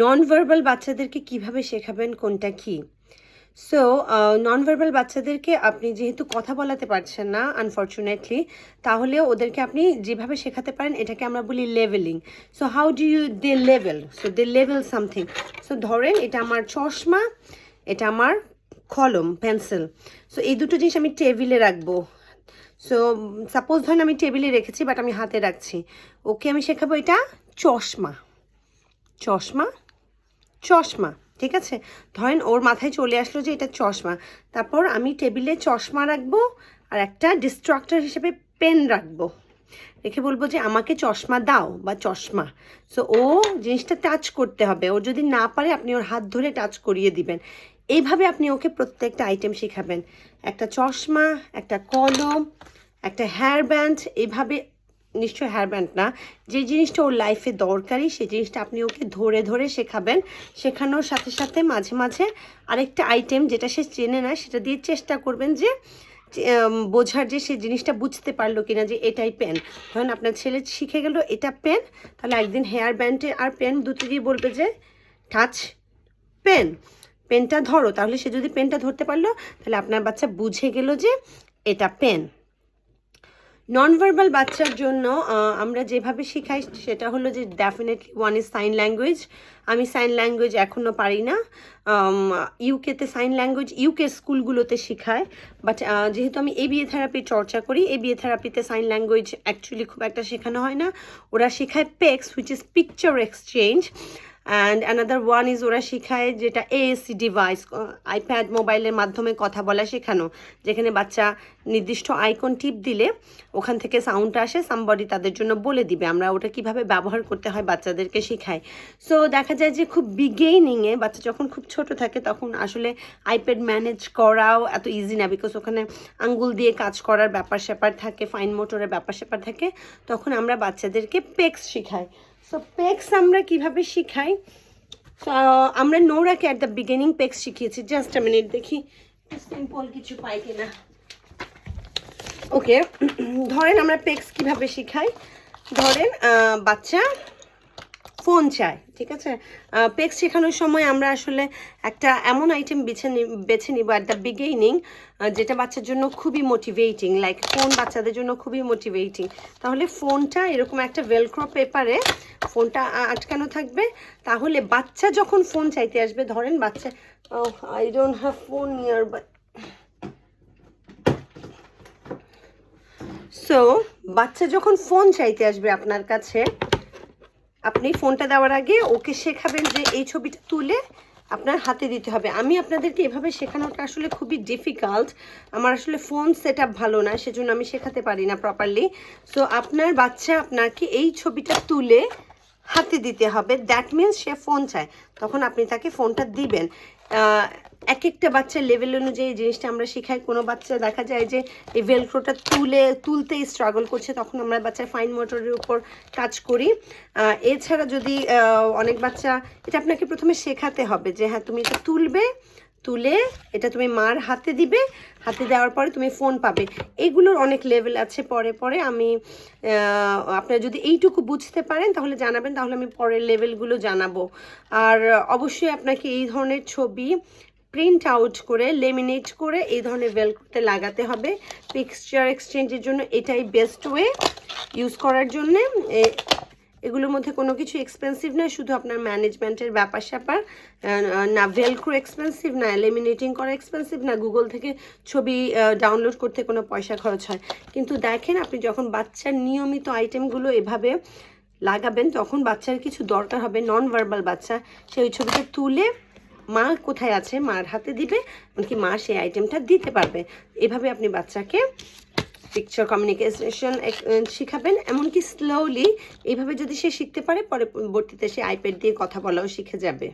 Non verbal বাচ্চাদেরকে কিভাবে শেখাবেন কোনটা কি? সো নন ভার্বাল বাচ্চাদেরকে আপনি যেহেতু কথা বলাতে পারছেন না আনফর্চুনেটলি, তাহলে ওদেরকে আপনি যেভাবে শেখাতে পারেন এটাকে আমরা বলি levelling. So how do you they level? So they level something. So ধরেন এটা আমার চশমা, এটা আমার কলম পেন্সিল। সো এই দুটো জিনিস আমি টেবিলে রাখবো। সো সাপোজ ধরেন আমি টেবিলে রেখেছি বাট আমি হাতে রাখছি। ওকে আমি শেখাবো এটা চশমা, চশমা, চশমা। ঠিক আছে, ধরেন ওর মাথায় চলে আসলো যে এটা চশমা, তারপর আমি টেবিলে চশমা রাখবো আর একটা ডিস্ট্রাক্টর হিসেবে পেন রাখবো, রেখে বলবো যে আমাকে চশমা দাও বা চশমা। সো ও জিনিসটা টাচ করতে হবে, ও যদি না পারে আপনি ওর হাত ধরে টাচ করিয়ে দিবেন। এইভাবে আপনি ওকে প্রত্যেকটা আইটেম শেখাবেন, একটা চশমা, একটা কলম, একটা হেয়ার ব্যান্ড। এইভাবে নিশ্চয় হেয়ার ব্যান্ড না, যে জিনিসটা ওর লাইফে দরকারি সেই জিনিসটা আপনি ওকে ধরে ধরে শেখাবেন। শেখানোর সাথে সাথে মাঝে মাঝে আরেকটা আইটেম যেটা সে চেনে না সেটা দিয়ে চেষ্টা করবেন যে বোঝার, যে সে জিনিসটা বুঝতে পারলো কিনা যে এটাই পেন। ধরেন আপনার ছেলে শিখে গেল এটা পেন, তাহলে একদিন হেয়ার ব্যান্ডে আর পেন দুটো দিয়ে বলবে যে টাচ পেন, পেনটা ধরো। তাহলে সে যদি পেনটা ধরতে পারলো তাহলে আপনার বাচ্চা বুঝে গেল যে এটা পেন। নন ভার্বাল বাচ্চার জন্য আমরা যেভাবে শেখাই সেটা হলো যে definitely one is sign language. আমি সাইন ল্যাঙ্গুয়েজ এখনও পারি না। ইউকেতে সাইন ল্যাঙ্গুয়েজ ইউকে স্কুলগুলোতে শেখায়, বাট যেহেতু আমি এবিএ থেরাপি চর্চা করি, এবিএ থেরাপিতে সাইন ল্যাঙ্গুয়েজ অ্যাকচুয়ালি খুব একটা শেখানো হয় না। ওরা শেখায় pecks, which is picture exchange, and another one is ওরা শেখায় যেটা এএসসি ডিভাইস, আইপ্যাড মোবাইলের মাধ্যমে কথা বলা শেখানো, যেখানে বাচ্চা নির্দিষ্ট আইকন টিপ দিলে ওখান থেকে সাউন্ডটা আসে, সামবডি তাদের জন্য বলে দিবে। আমরা ওটা কিভাবে ব্যবহার করতে হয় বাচ্চাদেরকে শেখাই। সো দেখা যায় যে খুব বিগেইনিংয়ে বাচ্চা যখন খুব ছোট থাকে তখন আসলে আইপ্যাড ম্যানেজ করাও এত ইজি না, বিকজ ওখানে আঙ্গুল দিয়ে কাজ করার ব্যাপার স্যাপার থাকে, ফাইন মোটরের ব্যাপার স্যাপার থাকে। তখন আমরা বাচ্চাদেরকে পেক্স শেখাই। সো পেক্স আমরা কিভাবে শিখাই? আমরা নোরাকে অ্যাট দ্য বিগিনিং পেক্স শিখিয়েছি। জাস্ট আ মিনিট, দেখি সিম্পল কিছু পাই কিনা। ওকে, ধরেন আমরা পেক্স কিভাবে শিখাই। ধরেন বাচ্চা ফোন চায়, ঠিক আছে। পেক্স শেখানোর সময় আমরা আসলে একটা এমন আইটেম বেছে নিব অ্যাট দ্য বিগিনিং যেটা বাচ্চার জন্য খুবই মোটিভেটিং, লাইক ফোন বাচ্চাদের জন্য খুবই মোটিভেটিং। তাহলে ফোনটা এরকম একটা ভেলক্রো পেপারে ফোনটা আটকানো থাকবে। তাহলে বাচ্চা যখন ফোন চাইতে আসবে, ধরেন বাচ্চা, I don't have phone near by. So বাচ্চা যখন ফোন চাইতে আসবে আপনার কাছে, আপনি ফোনটা দেওয়ার আগে ওকে শেখাবেন যে এই ছবিটা তুলে আপনার হাতে দিতে হবে। আমি আপনাদেরকে এভাবে শেখানোটা আসলে খুবই ডিফিকাল্ট, আমার আসলে ফোন সেট আপ ভালো না, সেজন্য আমি শেখাতে পারি না প্রপারলি। সো আপনার বাচ্চা আপনাকে এই ছবিটা তুলে হাতে দিতে হবে, দ্যাট মিনস সে ফোন চায়, তখন আপনি তাকে ফোনটা দিবেন। এক একটা বাচ্চার লেভেল অনুযায়ী জিনিসটা আমরা শেখাই। কোনো বাচ্চা দেখা যায় যে এই ভেলক্রোটা তুলতেই স্ট্রাগল করছে, তখন আমরা বাচ্চার ফাইন মোটরের উপর কাজ করি। এছাড়া যদি অনেক বাচ্চা, এটা আপনাকে প্রথমে শেখাতে হবে যে হ্যাঁ তুমি এটা তুলে এটা তুমি মার হাতে দিবে, হাতে দেওয়ার পরে তুমি ফোন পাবে। এগুলোর অনেক লেভেল আছে, পরে পরে আমি আপনারা যদি এইটুকু বুঝতে পারেন তাহলে জানাবেন, তাহলে আমি পরের লেভেলগুলো জানাবো। আর অবশ্যই আপনাকে এই ধরনের ছবি প্রিন্ট আউট করে লেমিনেট করে এই ধরনের ভেলক্রোতে লাগাতে হবে। পিকচার এক্সচেঞ্জের জন্য এটাই বেস্ট ওয়ে ইউজ করার জন্যে। এগুলোর মধ্যে কোনো কিছু এক্সপেন্সিভ নয়, শুধু আপনার ম্যানেজমেন্টের ব্যাপার স্যাপার। না ভেলক্রো এক্সপেন্সিভ, না লেমিনেটিং করা এক্সপেন্সিভ, না গুগল থেকে ছবি ডাউনলোড করতে কোনো পয়সা খরচ হয়। কিন্তু দেখেন, আপনি যখন বাচ্চার নিয়মিত আইটেমগুলো এভাবে লাগাবেন তখন বাচ্চার কিছু দরকার হবে, নন ভার্বাল বাচ্চা, সেই ছবিটা তুলে মা কোথায় আছে মার হাতে দিবে, এমনকি মা সেই আইটেমটা দিতে পারবে। এভাবে আপনি বাচ্চাকে পিকচার কমিউনিকেশন শিখাবেন। এমনকি স্লোলি এইভাবে যদি সে শিখতে পারে, পরবর্তীতে সে আইপ্যাড দিয়ে কথা বলাও শিখে যাবে।